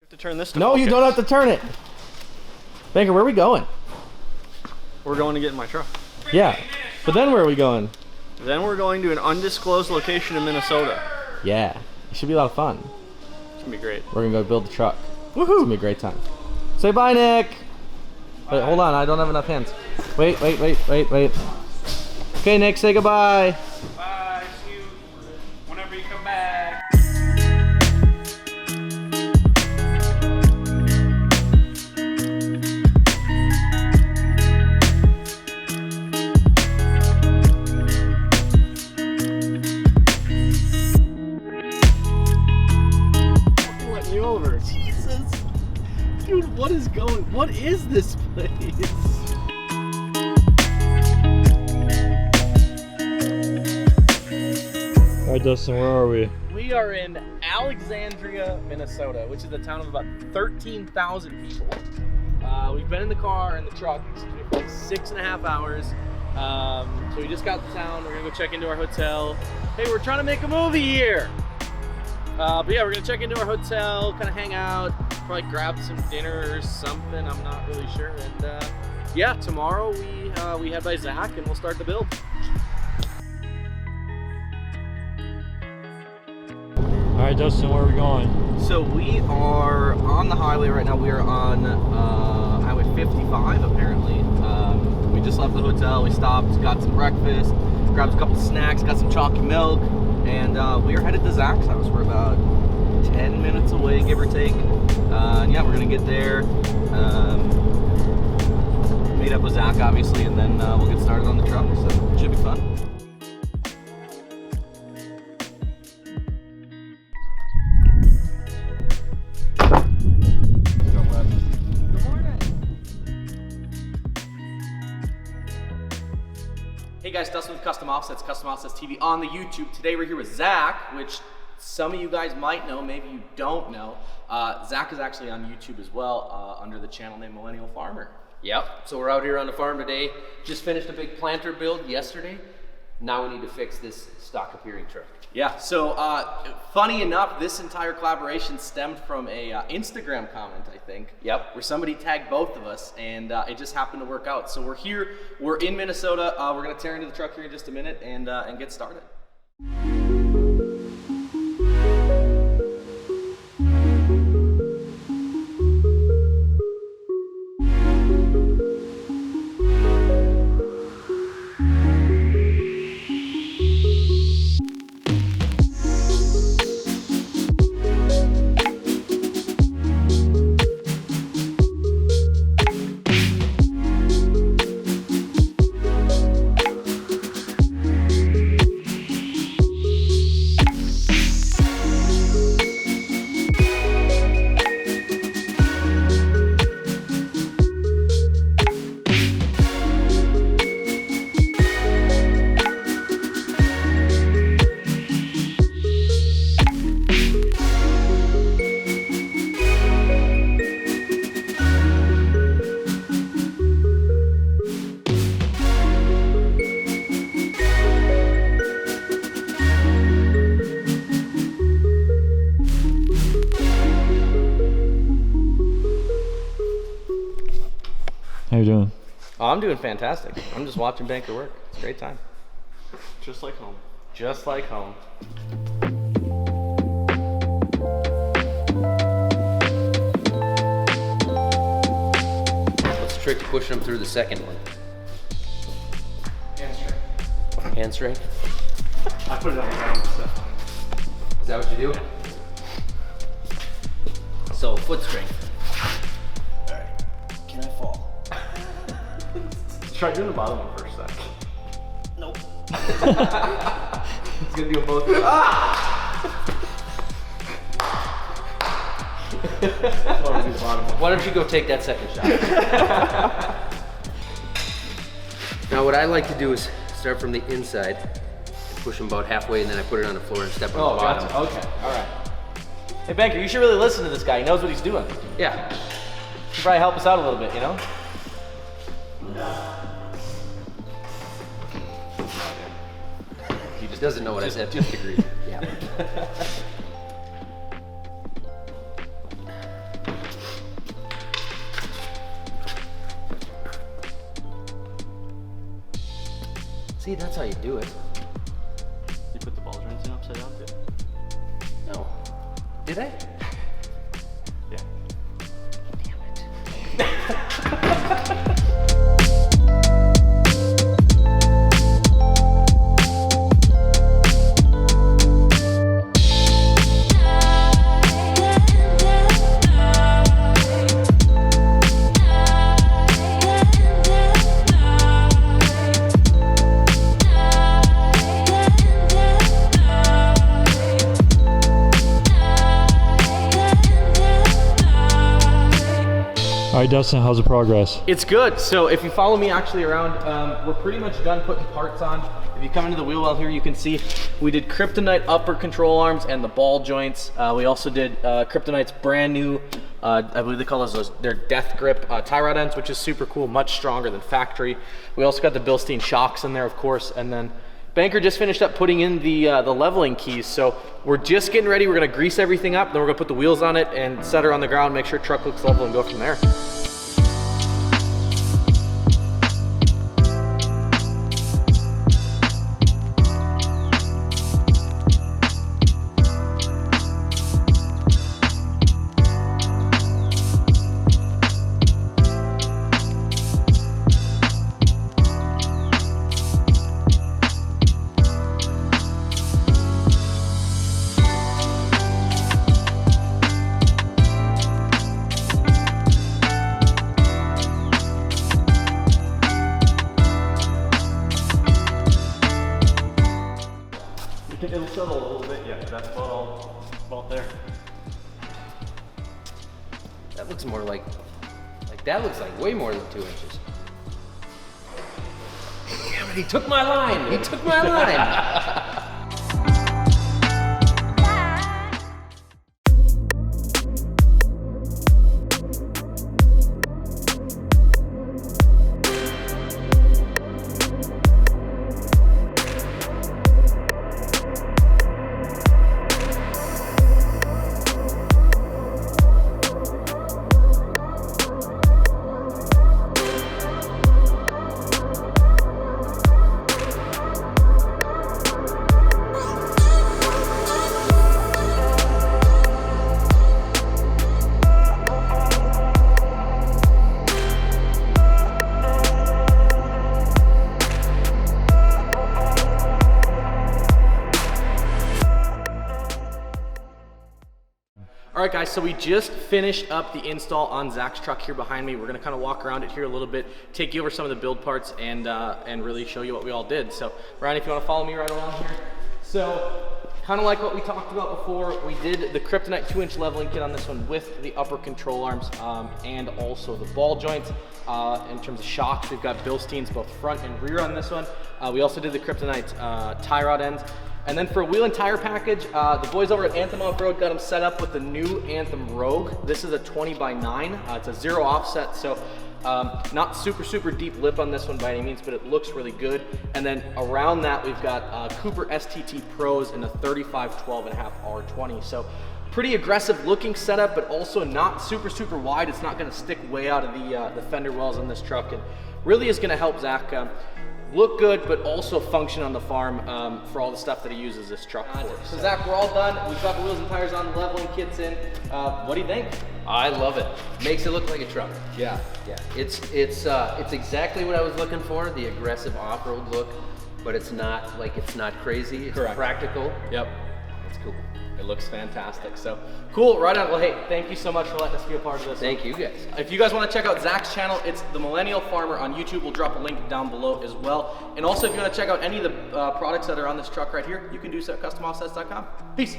To turn this to No, focus. you don't have to turn it. Banker, where are we going? We're going to get in my truck. Yeah, but then where are we going? Then we're going to an undisclosed location in Minnesota. Yeah, it should be a lot of fun. It's gonna be great. We're gonna go build the truck. Woohoo! It's gonna be a great time. Say bye, Nick. Wait, hold on, I don't have enough hands. Wait. Okay, Nick, say goodbye. Bye, see you whenever you come back. Let me over. Jesus. Dude, what is this place? All right, Dustin, where are we? We are in Alexandria, Minnesota, which is a town of about 13,000 people. We've been in the car and the truck for like 6.5 hours. So we just got to town. We're gonna go check into our hotel. Hey, we're trying to make a movie here. But yeah, we're gonna check into our hotel, kind of hang out, probably grab some dinner or something. I'm not really sure. And yeah, tomorrow we head by Zach and we'll start the build. All right, Dustin, where are we going? So we are on the highway right now. We are on Highway 55 apparently. We just left the hotel. We stopped, got some breakfast, grabbed a couple snacks, got some chocolate milk, and we are headed to Zach's house. We're about 10 minutes away, give or take. And yeah, we're gonna get there, meet up with Zach obviously, and then we'll get started on the truck. So it should be fun. Hey guys, Dustin with Custom Offsets, Custom Offsets TV on the YouTube. Today we're here with Zach, which some of you guys might know, maybe you don't know. Zach is actually on YouTube as well, under the channel name Millennial Farmer. Yep, so we're out here on the farm today. Just finished a big planter build yesterday. Now we need to fix this stock appearing truck. Yeah, so funny enough, this entire collaboration stemmed from a Instagram comment, I think. Yep. Where somebody tagged both of us, and it just happened to work out. So we're here, we're in Minnesota. We're gonna tear into the truck here in just a minute and get started. How you doing? Oh, I'm doing fantastic. I'm just watching Banker work. It's a great time. Just like home. Just like home. What's the trick to pushing them through the second one? Hamstring. Hamstring? I put it on the ground. So. Is that what you do? So, foot strength. Alright. Can I fall? Try doing the bottom one first, Zach. Nope. He's gonna do them both. Why don't you go take that second shot? Now what I like to do is start from the inside, and push them about halfway, and then I put it on the floor and step on the bottom. Gotcha. Okay. Alright. Hey Banker, you should really listen to this guy. He knows what he's doing. Yeah. He should probably help us out a little bit, you know? He just doesn't know what I said. Just agree. Yeah. See, that's how you do it. You put the ball joints in upside down too? No. Did I? Yeah. All right, Dustin, how's the progress? It's good. So if you follow me actually around, we're pretty much done putting parts on. If you come into the wheel well here, you can see we did Kryptonite upper control arms and the ball joints. We also did Kryptonite's brand new, I believe they call those their death grip tie rod ends, which is super cool, much stronger than factory. We also got the Bilstein shocks in there, of course, and then Banker just finished up putting in the leveling keys. So we're just getting ready. We're gonna grease everything up, then we're gonna put the wheels on it and set her on the ground, make sure truck looks level and go from there. It'll settle a little bit, yeah, that's about there. That looks more like that looks like way more than 2 inches. Damn it, he took my line. He took my line. All right, guys, so we just finished up the install on Zach's truck here behind me. We're gonna kind of walk around it here a little bit, take you over some of the build parts, and really show you what we all did. So, Ryan, if you wanna follow me right along here. So, kind of like what we talked about before, we did the Kryptonite 2-inch leveling kit on this one with the upper control arms and also the ball joints. In terms of shocks, we've got Bilsteins both front and rear on this one. We also did the Kryptonite tie rod ends. And then for a wheel and tire package, the boys over at Anthem Off-Road got them set up with the new Anthem Rogue. This is a 20x9. It's a 0 offset, so not super deep lip on this one by any means, but it looks really good. And then around that, we've got Cooper STT Pros in a 35 12.5 R20. So pretty aggressive looking setup, but also not super wide. It's not gonna stick way out of the fender wells on this truck, and really is gonna help Zach look good, but also function on the farm for all the stuff that he uses this truck for. So Zach, we're all done. We've got the wheels and tires on, the leveling kit's in. What do you think? I love it. Makes it look like a truck. Yeah. Yeah. It's exactly what I was looking for, the aggressive off-road look, but it's not crazy. It's Correct. practical. Yep. It's cool. It looks fantastic. So cool, right on. Well, hey, thank you so much for letting us be a part of this. Thank you guys. If you guys want to check out Zach's channel, it's the Millennial Farmer on YouTube. We'll drop a link down below as well. And also, if you want to check out any of the products that are on this truck right here, you can do so at customoffsets.com. Peace.